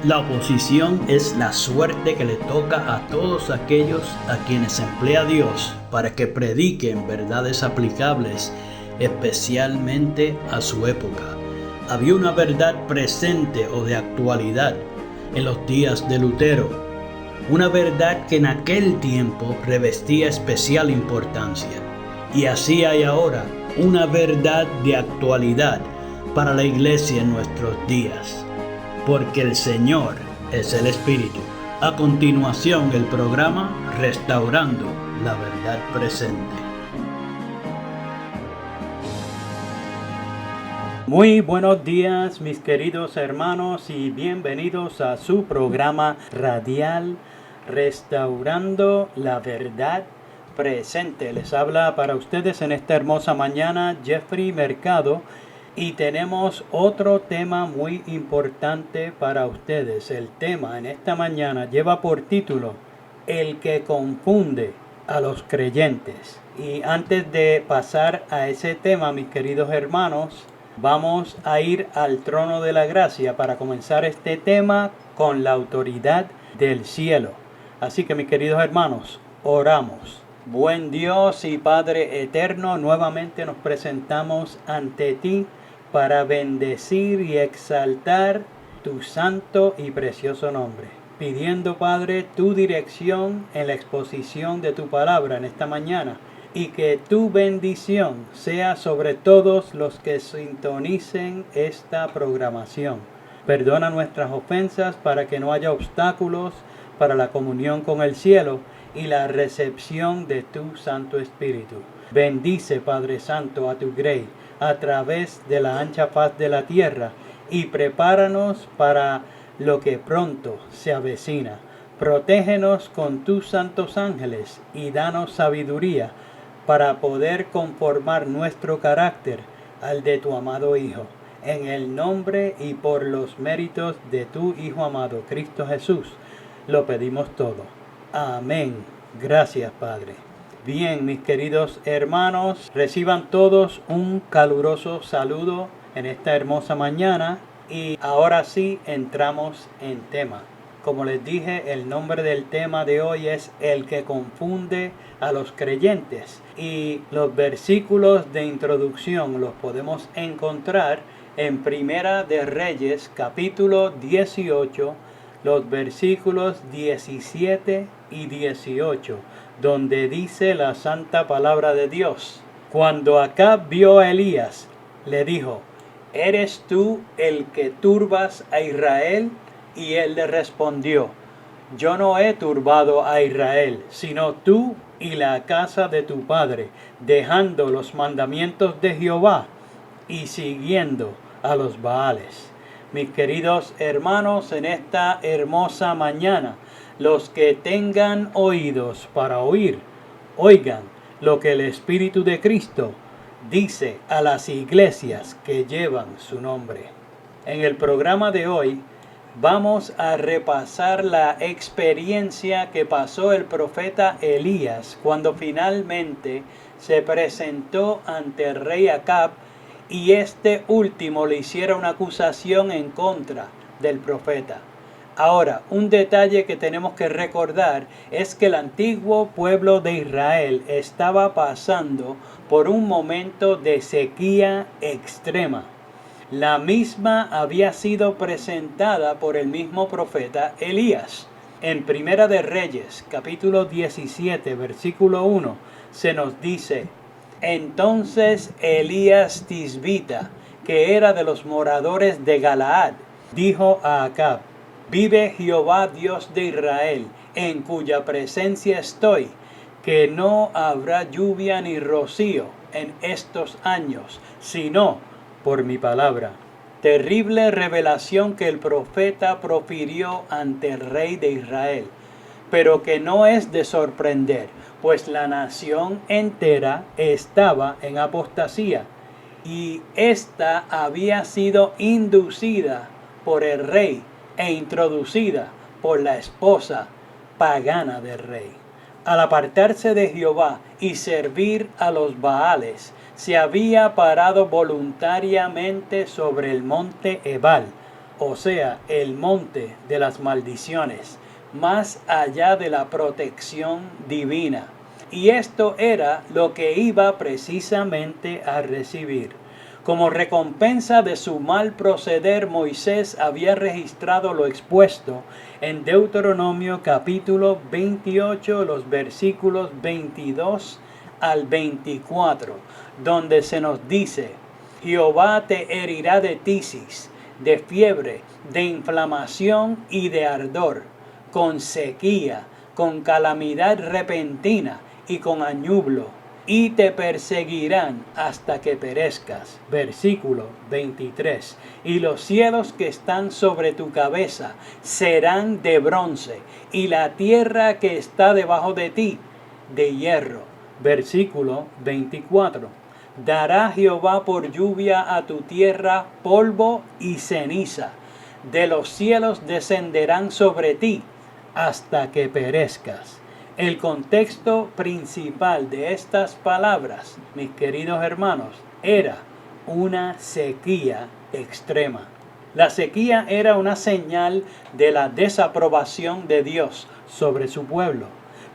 La oposición es la suerte que le toca a todos aquellos a quienes emplea Dios para que prediquen verdades aplicables, especialmente a su época. Había una verdad presente o de actualidad en los días de Lutero, una verdad que en aquel tiempo revestía especial importancia. Y así hay ahora una verdad de actualidad para la iglesia en nuestros días. Porque el Señor es el Espíritu. A continuación, el programa Restaurando la Verdad Presente. Muy buenos días, mis queridos hermanos, y bienvenidos a su programa radial Restaurando la Verdad Presente. Les habla para ustedes en esta hermosa mañana Jeffrey Mercado. Y tenemos otro tema muy importante para ustedes. El tema en esta mañana lleva por título El que confunde a los creyentes. Y antes de pasar a ese tema, mis queridos hermanos, vamos a ir al trono de la gracia para comenzar este tema con la autoridad del cielo. Así que, mis queridos hermanos, oramos. Buen Dios y Padre eterno, nuevamente nos presentamos ante ti para bendecir y exaltar tu santo y precioso nombre, pidiendo, Padre, tu dirección en la exposición de tu palabra en esta mañana, y que tu bendición sea sobre todos los que sintonicen esta programación. Perdona nuestras ofensas para que no haya obstáculos para la comunión con el cielo y la recepción de tu Santo Espíritu. Bendice, Padre Santo, a tu Grey a través de la ancha faz de la tierra, y prepáranos para lo que pronto se avecina. Protégenos con tus santos ángeles y danos sabiduría para poder conformar nuestro carácter al de tu amado Hijo. En el nombre y por los méritos de tu Hijo amado, Cristo Jesús, lo pedimos todo. Amén. Gracias, Padre. Bien, mis queridos hermanos, reciban todos un caluroso saludo en esta hermosa mañana, y ahora sí entramos en tema. Como les dije, el nombre del tema de hoy es El que confunde a los creyentes, y los versículos de introducción los podemos encontrar en Primera de Reyes, capítulo 18, los versículos 17 y 18, donde dice la santa palabra de Dios. Cuando Acab vio a Elías, le dijo: ¿eres tú el que turbas a Israel? Y él le respondió: yo no he turbado a Israel, sino tú y la casa de tu padre, dejando los mandamientos de Jehová y siguiendo a los Baales. Mis queridos hermanos, en esta hermosa mañana, los que tengan oídos para oír, oigan lo que el Espíritu de Cristo dice a las iglesias que llevan su nombre. En el programa de hoy vamos a repasar la experiencia que pasó el profeta Elías cuando finalmente se presentó ante el rey Acab, y este último le hiciera una acusación en contra del profeta. Ahora, un detalle que tenemos que recordar es que el antiguo pueblo de Israel estaba pasando por un momento de sequía extrema. La misma había sido presentada por el mismo profeta Elías. En Primera de Reyes, capítulo 17, versículo 1, se nos dice: entonces Elías Tisbita, que era de los moradores de Galaad, dijo a Acab: vive Jehová Dios de Israel, en cuya presencia estoy, que no habrá lluvia ni rocío en estos años, sino por mi palabra. Terrible revelación que el profeta profirió ante el rey de Israel, pero que no es de sorprender, pues la nación entera estaba en apostasía, y ésta había sido inducida por el rey e introducida por la esposa pagana del rey. Al apartarse de Jehová y servir a los Baales, se había parado voluntariamente sobre el monte Ebal, o sea, el monte de las maldiciones, más allá de la protección divina. Y esto era lo que iba precisamente a recibir. Como recompensa de su mal proceder, Moisés había registrado lo expuesto en Deuteronomio capítulo 28, los versículos 22 al 24, donde se nos dice: Jehová te herirá de tisis, de fiebre, de inflamación y de ardor, con sequía, con calamidad repentina y con añublo, y te perseguirán hasta que perezcas. Versículo 23. Y los cielos que están sobre tu cabeza serán de bronce, y la tierra que está debajo de ti de hierro. Versículo 24. Dará Jehová por lluvia a tu tierra polvo y ceniza. De los cielos descenderán sobre ti hasta que perezcas. El contexto principal de estas palabras, mis queridos hermanos, era una sequía extrema. La sequía era una señal de la desaprobación de Dios sobre su pueblo,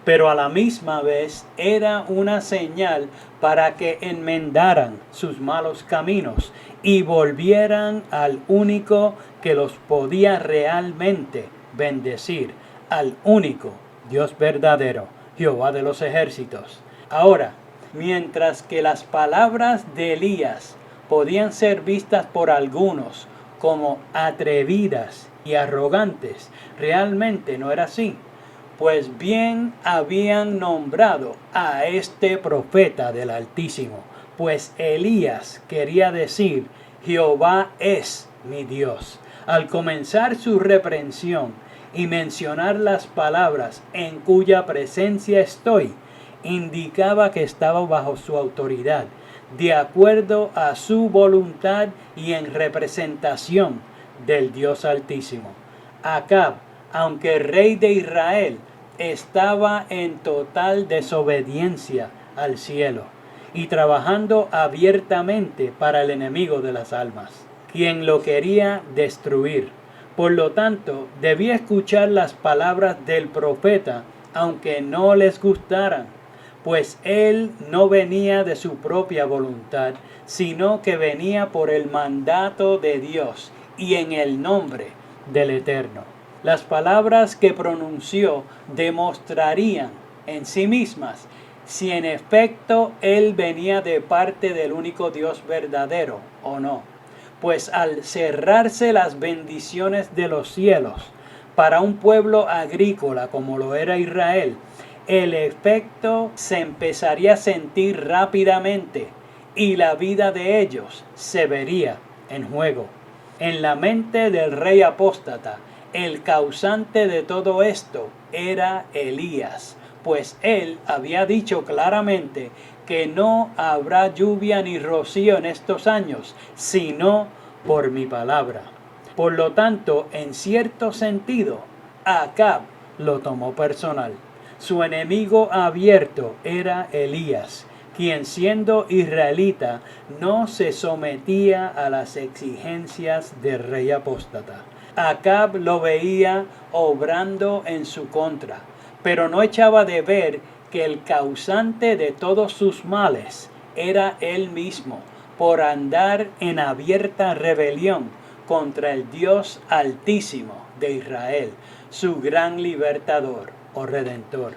pero a la misma vez era una señal para que enmendaran sus malos caminos y volvieran al único que los podía realmente bendecir, al único Dios verdadero, Jehová de los ejércitos. Ahora, mientras que las palabras de Elías podían ser vistas por algunos como atrevidas y arrogantes, realmente no era así. Pues bien habían nombrado a este profeta del Altísimo, pues Elías quería decir: Jehová es mi Dios. Al comenzar su reprensión y mencionar las palabras en cuya presencia estoy, indicaba que estaba bajo su autoridad, de acuerdo a su voluntad y en representación del Dios Altísimo. Acab, aunque rey de Israel, estaba en total desobediencia al cielo y trabajando abiertamente para el enemigo de las almas, quien lo quería destruir. Por lo tanto, debía escuchar las palabras del profeta, aunque no les gustaran, pues él no venía de su propia voluntad, sino que venía por el mandato de Dios y en el nombre del Eterno. Las palabras que pronunció demostrarían en sí mismas si en efecto él venía de parte del único Dios verdadero o no. Pues al cerrarse las bendiciones de los cielos para un pueblo agrícola como lo era Israel, el efecto se empezaría a sentir rápidamente y la vida de ellos se vería en juego. En la mente del rey apóstata, el causante de todo esto era Elías, pues él había dicho claramente que no habrá lluvia ni rocío en estos años, sino por mi palabra. Por lo tanto, en cierto sentido, Acab lo tomó personal. Su enemigo abierto era Elías, quien siendo israelita no se sometía a las exigencias del rey apóstata. Acab lo veía obrando en su contra, pero no echaba de ver que el causante de todos sus males era él mismo, por andar en abierta rebelión contra el Dios Altísimo de Israel, su gran libertador o redentor.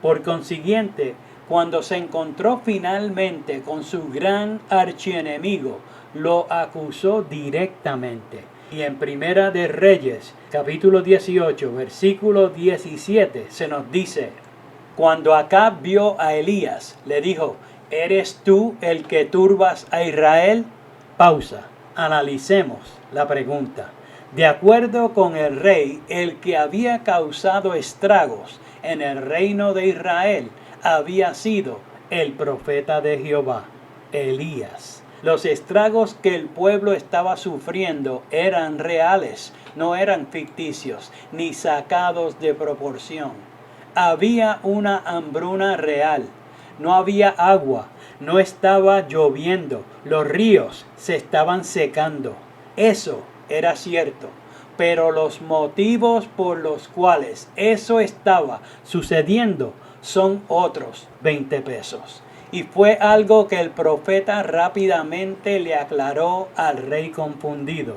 Por consiguiente, cuando se encontró finalmente con su gran archienemigo, lo acusó directamente. Y en Primera de Reyes, capítulo 18, versículo 17, se nos dice: cuando Acab vio a Elías, le dijo: ¿eres tú el que turbas a Israel? Pausa. Analicemos la pregunta. De acuerdo con el rey, el que había causado estragos en el reino de Israel había sido el profeta de Jehová, Elías. Los estragos que el pueblo estaba sufriendo eran reales, no eran ficticios, ni sacados de proporción. Había una hambruna real, no había agua, no estaba lloviendo, los ríos se estaban secando. Eso era cierto, pero los motivos por los cuales eso estaba sucediendo son otros 20 pesos. Y fue algo que el profeta rápidamente le aclaró al rey confundido.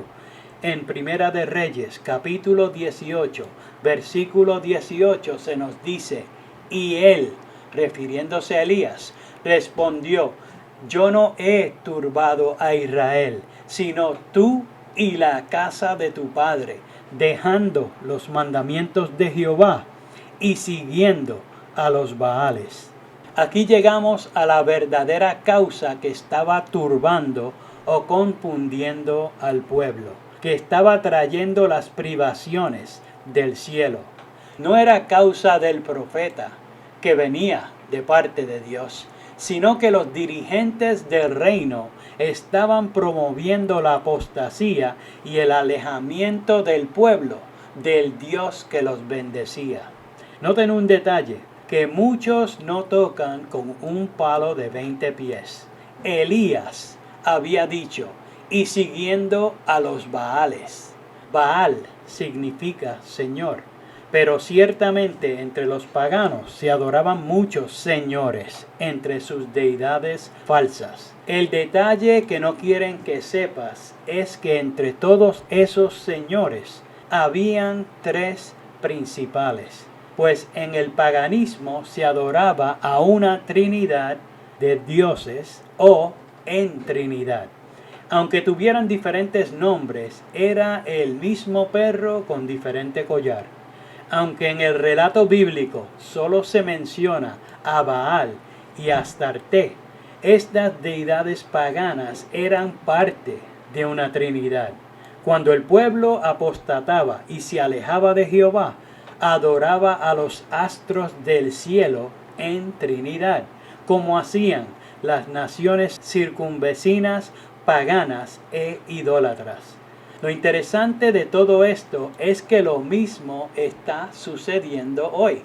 En Primera de Reyes, capítulo 18, versículo 18, se nos dice: y él, refiriéndose a Elías, respondió: yo no he turbado a Israel, sino tú y la casa de tu padre, dejando los mandamientos de Jehová y siguiendo a los Baales. Aquí llegamos a la verdadera causa que estaba turbando o confundiendo al pueblo, que estaba trayendo las privaciones del cielo. No era causa del profeta, que venía de parte de Dios, sino que los dirigentes del reino estaban promoviendo la apostasía y el alejamiento del pueblo del Dios que los bendecía. Noten un detalle, que muchos no tocan con un palo de 20 pies. Elías había dicho: y siguiendo a los Baales. Baal significa Señor. Pero ciertamente entre los paganos se adoraban muchos señores entre sus deidades falsas. El detalle que no quieren que sepas es que entre todos esos señores habían tres principales. Pues en el paganismo se adoraba a una trinidad de dioses o en Trinidad. Aunque tuvieran diferentes nombres, era el mismo perro con diferente collar. Aunque en el relato bíblico solo se menciona a Baal y a Astarte, estas deidades paganas eran parte de una trinidad. Cuando el pueblo apostataba y se alejaba de Jehová, adoraba a los astros del cielo en Trinidad, como hacían las naciones circunvecinas, paganas e idólatras. Lo interesante de todo esto es que lo mismo está sucediendo hoy.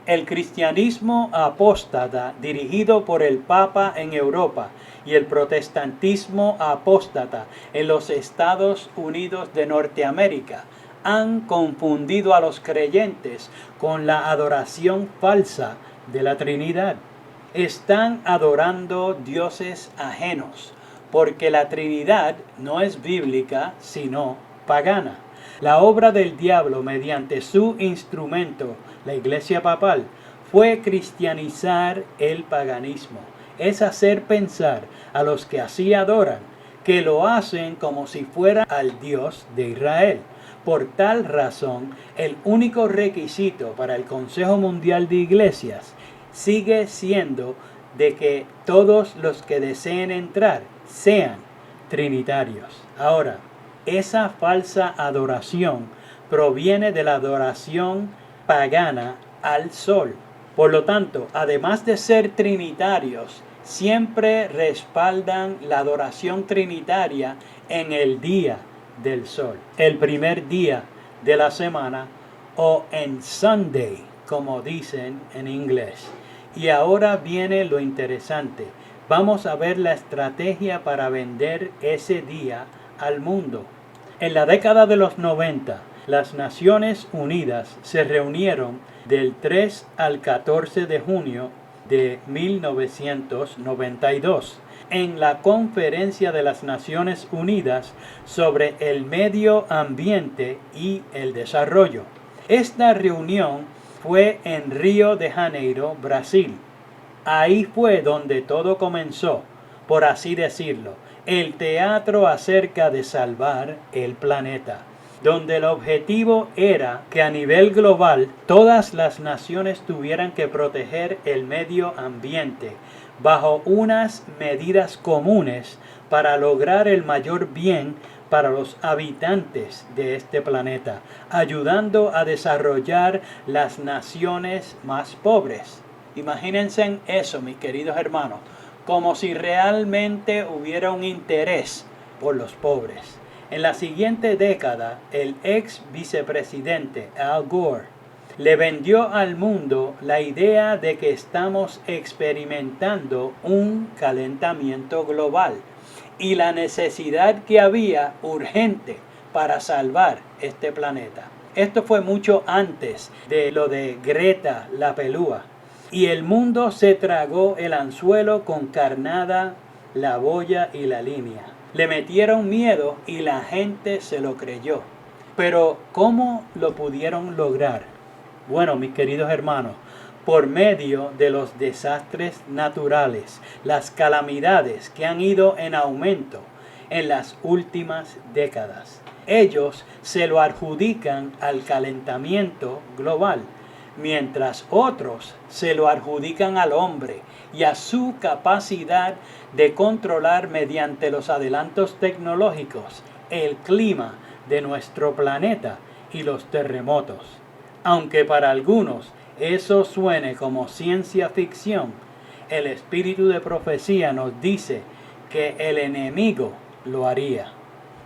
El cristianismo apóstata dirigido por el Papa en Europa y el protestantismo apóstata en los Estados Unidos de Norteamérica han confundido a los creyentes con la adoración falsa de la Trinidad. Están adorando dioses ajenos, porque la Trinidad no es bíblica, sino pagana. La obra del diablo mediante su instrumento, la Iglesia Papal, fue cristianizar el paganismo. Es hacer pensar a los que así adoran que lo hacen como si fuera al Dios de Israel. Por tal razón, el único requisito para el Consejo Mundial de Iglesias sigue siendo de que todos los que deseen entrar sean trinitarios. Ahora, esa falsa adoración proviene de la adoración pagana al sol. Por lo tanto, además de ser trinitarios, siempre respaldan la adoración trinitaria en el día del sol, el primer día de la semana, o en Sunday, como dicen en inglés. Y ahora viene lo interesante. Vamos a ver la estrategia para vender ese día al mundo. En la década de los 90, las Naciones Unidas se reunieron del 3 al 14 de junio de 1992 en la Conferencia de las Naciones Unidas sobre el Medio Ambiente y el Desarrollo. Esta reunión fue en Río de Janeiro, Brasil. Ahí fue donde todo comenzó, por así decirlo, el teatro acerca de salvar el planeta, donde el objetivo era que a nivel global todas las naciones tuvieran que proteger el medio ambiente bajo unas medidas comunes para lograr el mayor bien para los habitantes de este planeta, ayudando a desarrollar las naciones más pobres. Imagínense en eso, mis queridos hermanos, como si realmente hubiera un interés por los pobres. En la siguiente década, el ex vicepresidente Al Gore le vendió al mundo la idea de que estamos experimentando un calentamiento global y la necesidad que había urgente para salvar este planeta. Esto fue mucho antes de lo de Greta la pelúa. Y el mundo se tragó el anzuelo con carnada, la boya y la línea. Le metieron miedo y la gente se lo creyó. Pero ¿cómo lo pudieron lograr? Bueno, mis queridos hermanos, por medio de los desastres naturales, las calamidades que han ido en aumento en las últimas décadas. Ellos se lo adjudican al calentamiento global, mientras otros se lo adjudican al hombre y a su capacidad de controlar mediante los adelantos tecnológicos el clima de nuestro planeta y los terremotos. Aunque para algunos eso suene como ciencia ficción, el espíritu de profecía nos dice que el enemigo lo haría.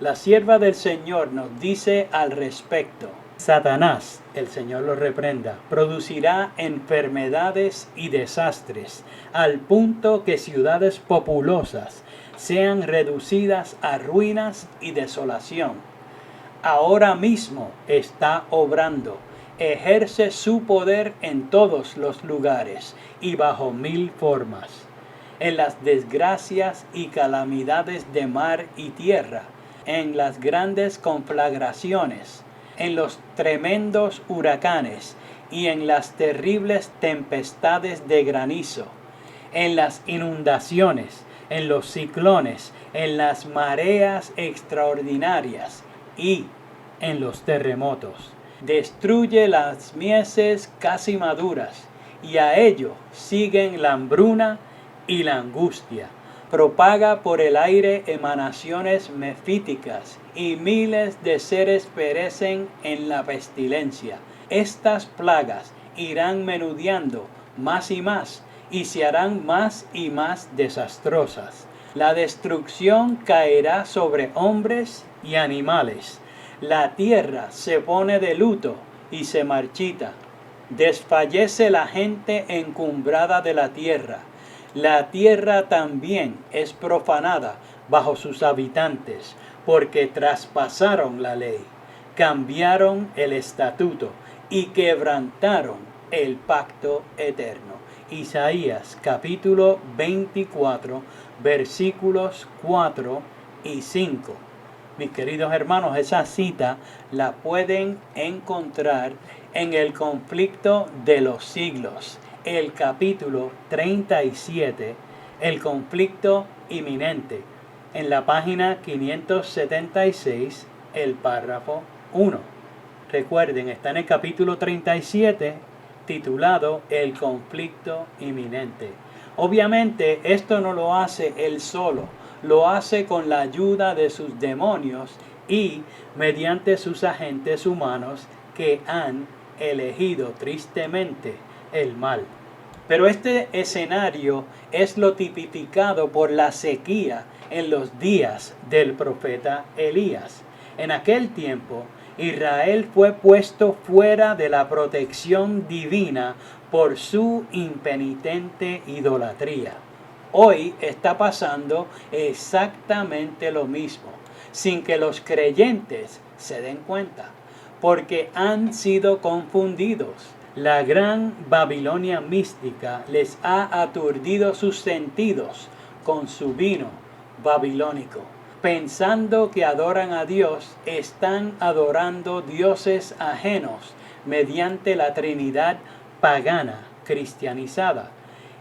La sierva del Señor nos dice al respecto: Satanás, el Señor lo reprenda, producirá enfermedades y desastres, al punto que ciudades populosas sean reducidas a ruinas y desolación. Ahora mismo está obrando, ejerce su poder en todos los lugares y bajo 1000 formas, en las desgracias y calamidades de mar y tierra, en las grandes conflagraciones, en los tremendos huracanes y en las terribles tempestades de granizo, en las inundaciones, en los ciclones, en las mareas extraordinarias y en los terremotos. Destruye las mieses casi maduras y a ello siguen la hambruna y la angustia. Propaga por el aire emanaciones mefíticas y miles de seres perecen en la pestilencia. Estas plagas irán menudeando más y se harán más y más desastrosas. La destrucción caerá sobre hombres y animales. La tierra se pone de luto y se marchita. Desfallece la gente encumbrada de la tierra. La tierra también es profanada bajo sus habitantes, porque traspasaron la ley, cambiaron el estatuto y quebrantaron el pacto eterno. Isaías capítulo 24, versículos 4 y 5. Mis queridos hermanos, esa cita la pueden encontrar en el conflicto de los siglos, el capítulo 37, el conflicto inminente, en la página 576, el párrafo 1. Recuerden, está en el capítulo 37, titulado El conflicto inminente. Obviamente, esto no lo hace él solo, lo hace con la ayuda de sus demonios y mediante sus agentes humanos que han elegido tristemente el mal. Pero este escenario es lo tipificado por la sequía en los días del profeta Elías. En aquel tiempo, Israel fue puesto fuera de la protección divina por su impenitente idolatría. Hoy está pasando exactamente lo mismo, sin que los creyentes se den cuenta, porque han sido confundidos. La gran Babilonia mística les ha aturdido sus sentidos con su vino babilónico. Pensando que adoran a Dios, están adorando dioses ajenos mediante la Trinidad pagana cristianizada.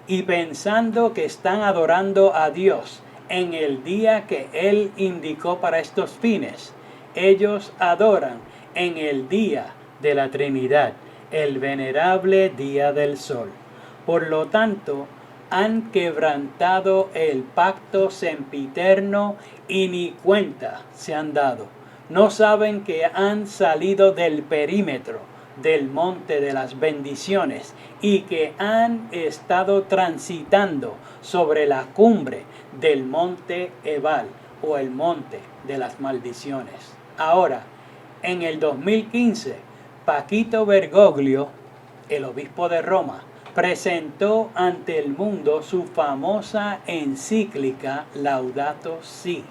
Y pensando que están adorando a Dios en el día que Él indicó para estos fines, ellos adoran en el día de la Trinidad, el venerable día del sol. Por lo tanto, han quebrantado el pacto sempiterno y ni cuenta se han dado. No saben que han salido del perímetro del monte de las bendiciones y que han estado transitando sobre la cumbre del monte Ebal o el monte de las maldiciones. Ahora, en el 2015, Paquito Bergoglio, el obispo de Roma, presentó ante el mundo su famosa encíclica Laudato Si.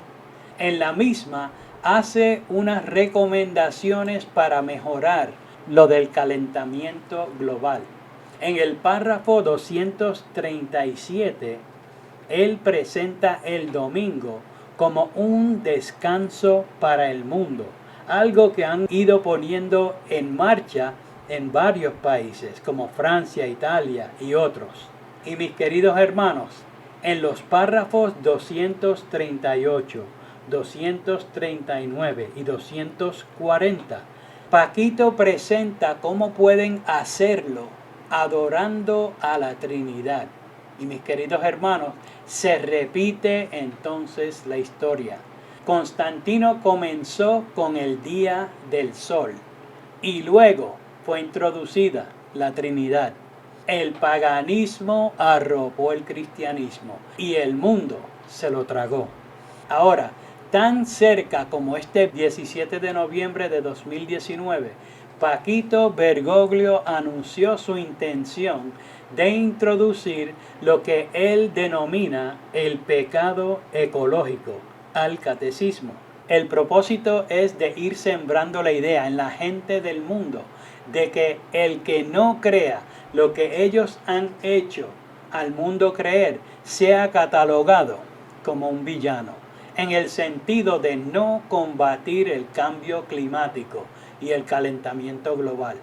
En la misma hace unas recomendaciones para mejorar lo del calentamiento global. En el párrafo 237, él presenta el domingo como un descanso para el mundo, algo que han ido poniendo en marcha en varios países como Francia, Italia y otros. Y mis queridos hermanos, en los párrafos 238, 239 y 240, Paquito presenta cómo pueden hacerlo adorando a la Trinidad. Y mis queridos hermanos, se repite entonces la historia. Constantino comenzó con el día del sol y luego fue introducida la Trinidad. El paganismo arropó el cristianismo y el mundo se lo tragó. Ahora, tan cerca como este 17 de noviembre de 2019, Paquito Bergoglio anunció su intención de introducir lo que él denomina el pecado ecológico al catecismo. El propósito es de ir sembrando la idea en la gente del mundo de que el que no crea lo que ellos han hecho al mundo creer sea catalogado como un villano, en el sentido de no combatir el cambio climático y el calentamiento global.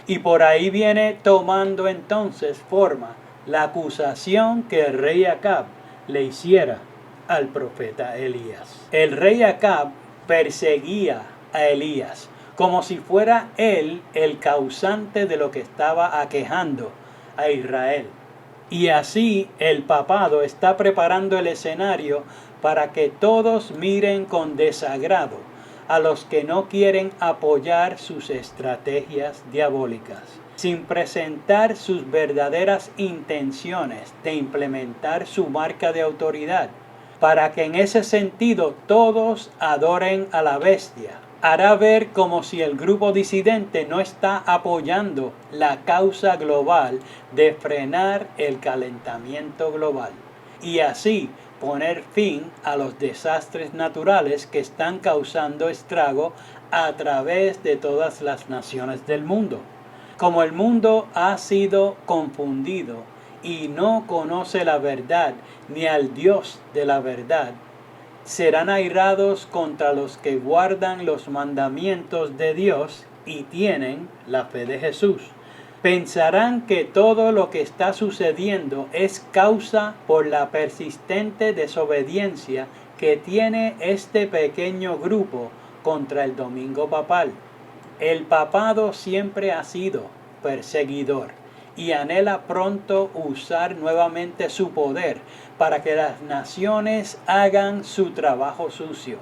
Y por ahí viene tomando entonces forma la acusación que el rey Acab le hiciera al profeta Elías. El rey Acab perseguía a Elías como si fuera él el causante de lo que estaba aquejando a Israel. Y así el papado está preparando el escenario para que todos miren con desagrado a los que no quieren apoyar sus estrategias diabólicas, sin presentar sus verdaderas intenciones de implementar su marca de autoridad, para que en ese sentido todos adoren a la bestia. Hará ver como si el grupo disidente no está apoyando la causa global de frenar el calentamiento global y así poner fin a los desastres naturales que están causando estrago a través de todas las naciones del mundo. Como el mundo ha sido confundido y no conoce la verdad ni al Dios de la verdad, serán airados contra los que guardan los mandamientos de Dios y tienen la fe de Jesús. Pensarán que todo lo que está sucediendo es causa por la persistente desobediencia que tiene este pequeño grupo contra el domingo papal. El papado siempre ha sido perseguidor y anhela pronto usar nuevamente su poder para que las naciones hagan su trabajo sucio,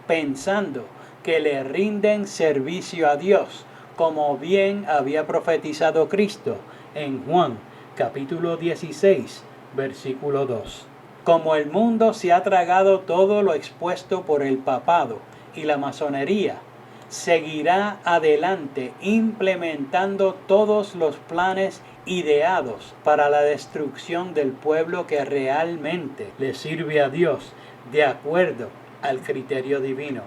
pensando que le rinden servicio a Dios, como bien había profetizado Cristo en Juan capítulo 16, versículo 2. Como el mundo se ha tragado todo lo expuesto por el papado y la masonería, seguirá adelante implementando todos los planes ideados para la destrucción del pueblo que realmente le sirve a Dios de acuerdo al criterio divino.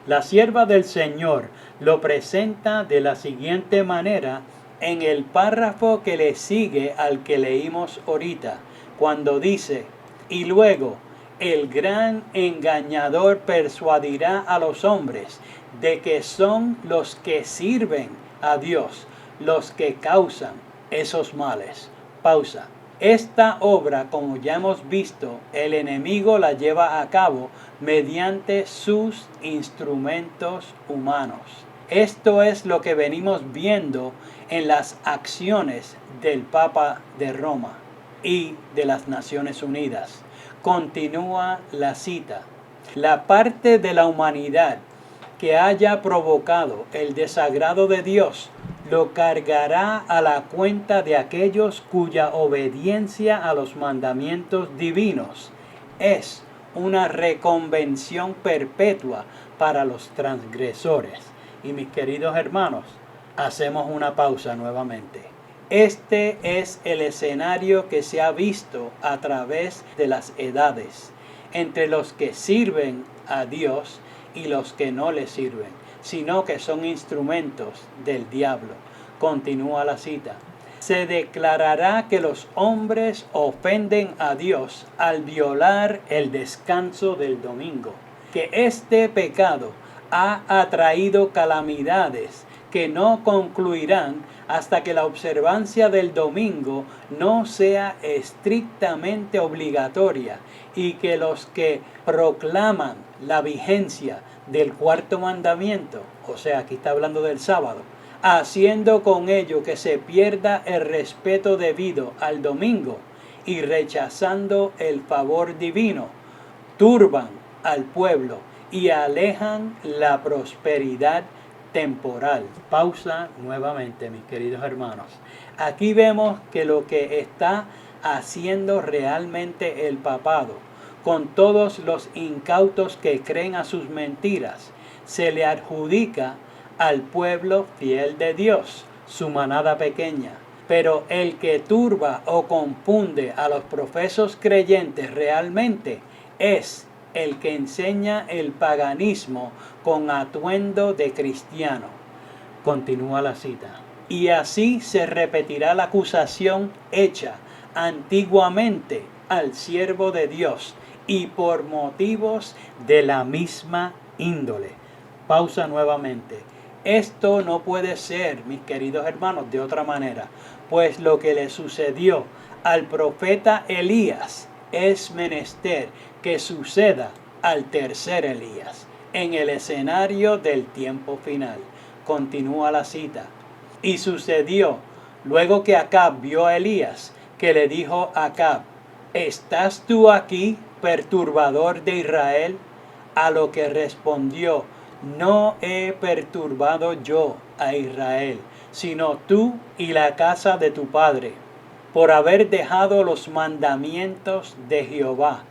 La sierva del Señor lo presenta de la siguiente manera en el párrafo que le sigue al que leímos ahorita, cuando dice: y luego el gran engañador persuadirá a los hombres de que son los que sirven a Dios los que causan esos males. Pausa. Esta obra, como ya hemos visto, el enemigo la lleva a cabo mediante sus instrumentos humanos. Esto es lo que venimos viendo en las acciones del Papa de Roma y de las Naciones Unidas. Continúa la cita. La parte de la humanidad que haya provocado el desagrado de Dios lo cargará a la cuenta de aquellos cuya obediencia a los mandamientos divinos es una reconvención perpetua para los transgresores. Y mis queridos hermanos, hacemos una pausa nuevamente. Este es el escenario que se ha visto a través de las edades entre los que sirven a Dios y los que no le sirven, sino que son instrumentos del diablo. Continúa la cita. Se declarará que los hombres ofenden a Dios al violar el descanso del domingo, que este pecado ha atraído calamidades que no concluirán hasta que la observancia del domingo no sea estrictamente obligatoria y que los que proclaman la vigencia del cuarto mandamiento, o sea, aquí está hablando del sábado, haciendo con ello que se pierda el respeto debido al domingo y rechazando el favor divino, turban al pueblo y alejan la prosperidad temporal. Pausa nuevamente, mis queridos hermanos. Aquí vemos que lo que está haciendo realmente el papado, con todos los incautos que creen a sus mentiras, se le adjudica al pueblo fiel de Dios, su manada pequeña. Pero el que turba o confunde a los profesos creyentes realmente es el que enseña el paganismo con atuendo de cristiano. Continúa la cita. Y así se repetirá la acusación hecha antiguamente al siervo de Dios y por motivos de la misma índole. Pausa nuevamente. Esto no puede ser, mis queridos hermanos, de otra manera, pues lo que le sucedió al profeta Elías es menester que suceda al tercer Elías en el escenario del tiempo final. Continúa la cita. Y sucedió, luego que Acab vio a Elías, que le dijo a Acab: ¿estás tú aquí, perturbador de Israel? A lo que respondió: no he perturbado yo a Israel, sino tú y la casa de tu padre, por haber dejado los mandamientos de Jehová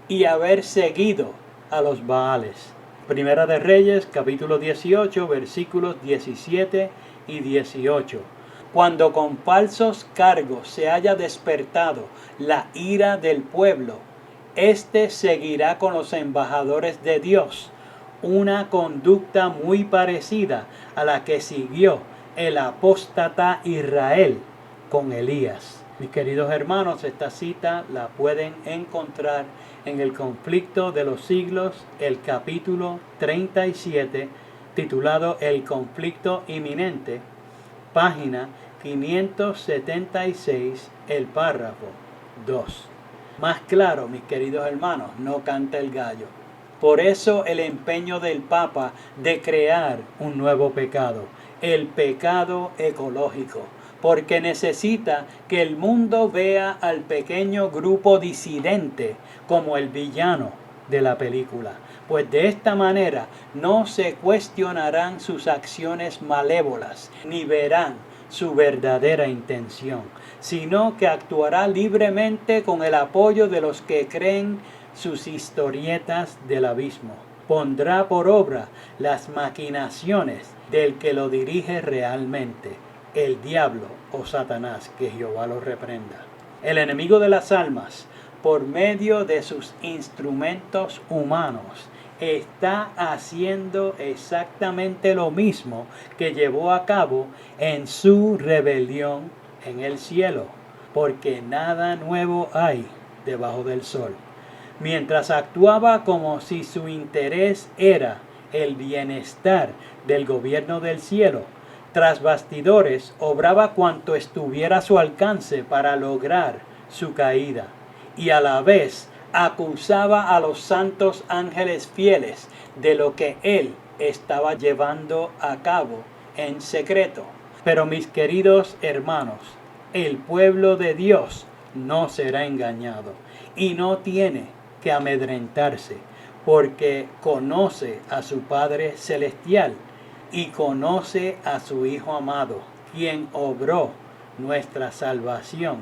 y haber seguido a los Baales. Primera de Reyes, capítulo 18, versículos 17 y 18. Cuando con falsos cargos se haya despertado la ira del pueblo, éste seguirá con los embajadores de Dios, una conducta muy parecida a la que siguió el apóstata Israel con Elías. Mis queridos hermanos, esta cita la pueden encontrar en el Conflicto de los Siglos, el capítulo 37, titulado El conflicto inminente, página 576, el párrafo 2. Más claro, mis queridos hermanos, no canta el gallo. Por eso el empeño del Papa de crear un nuevo pecado, el pecado ecológico, porque necesita que el mundo vea al pequeño grupo disidente como el villano de la película, pues de esta manera no se cuestionarán sus acciones malévolas, ni verán su verdadera intención, sino que actuará libremente con el apoyo de los que creen sus historietas del abismo. Pondrá por obra las maquinaciones del que lo dirige realmente, el diablo o Satanás, que Jehová lo reprenda. El enemigo de las almas, por medio de sus instrumentos humanos, está haciendo exactamente lo mismo que llevó a cabo en su rebelión en el cielo, porque nada nuevo hay debajo del sol. Mientras actuaba como si su interés era el bienestar del gobierno del cielo, tras bastidores obraba cuanto estuviera a su alcance para lograr su caída, y a la vez acusaba a los santos ángeles fieles de lo que él estaba llevando a cabo en secreto. Pero mis queridos hermanos, el pueblo de Dios no será engañado y no tiene que amedrentarse, porque conoce a su Padre Celestial y conoce a su Hijo amado, quien obró nuestra salvación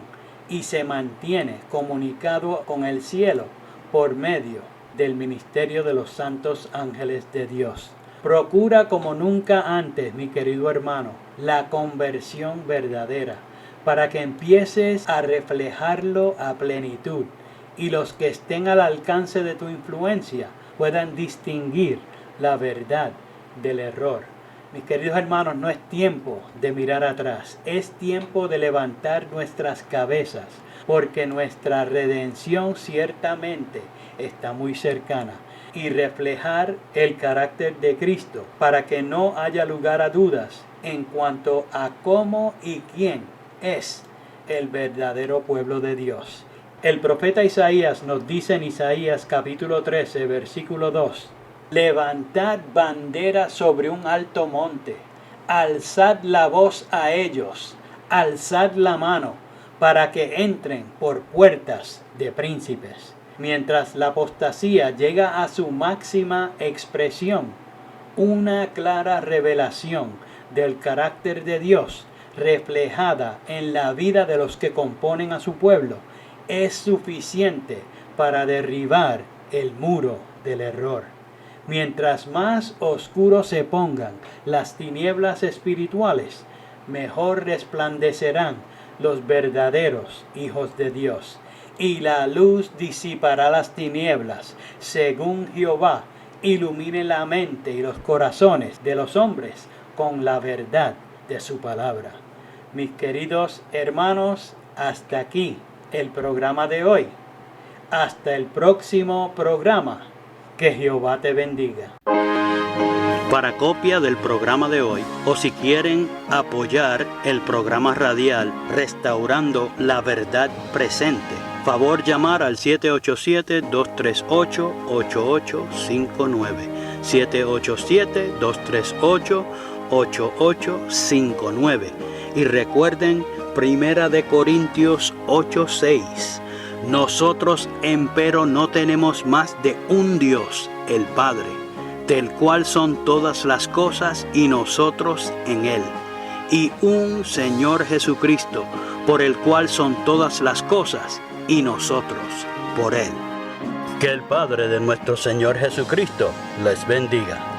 y se mantiene comunicado con el cielo por medio del ministerio de los santos ángeles de Dios. Procura como nunca antes, mi querido hermano, la conversión verdadera, para que empieces a reflejarlo a plenitud y los que estén al alcance de tu influencia puedan distinguir la verdad del error. Mis queridos hermanos, no es tiempo de mirar atrás, es tiempo de levantar nuestras cabezas, porque nuestra redención ciertamente está muy cercana, y reflejar el carácter de Cristo para que no haya lugar a dudas en cuanto a cómo y quién es el verdadero pueblo de Dios. El profeta Isaías nos dice en Isaías capítulo 13, versículo 2: levantad bandera sobre un alto monte, alzad la voz a ellos, alzad la mano, para que entren por puertas de príncipes. Mientras la apostasía llega a su máxima expresión, una clara revelación del carácter de Dios, reflejada en la vida de los que componen a su pueblo, es suficiente para derribar el muro del error. Mientras más oscuros se pongan las tinieblas espirituales, mejor resplandecerán los verdaderos hijos de Dios, y la luz disipará las tinieblas, según Jehová ilumine la mente y los corazones de los hombres con la verdad de su palabra. Mis queridos hermanos, hasta aquí el programa de hoy. Hasta el próximo programa. Que Jehová te bendiga. Para copia del programa de hoy, o si quieren apoyar el programa radial Restaurando la Verdad Presente, favor llamar al 787-238-8859. 787-238-8859. Y recuerden, 1 Corintios 8:6. Nosotros empero no tenemos más de un Dios, el Padre, del cual son todas las cosas y nosotros en Él, y un Señor Jesucristo, por el cual son todas las cosas y nosotros por Él. Que el Padre de nuestro Señor Jesucristo les bendiga.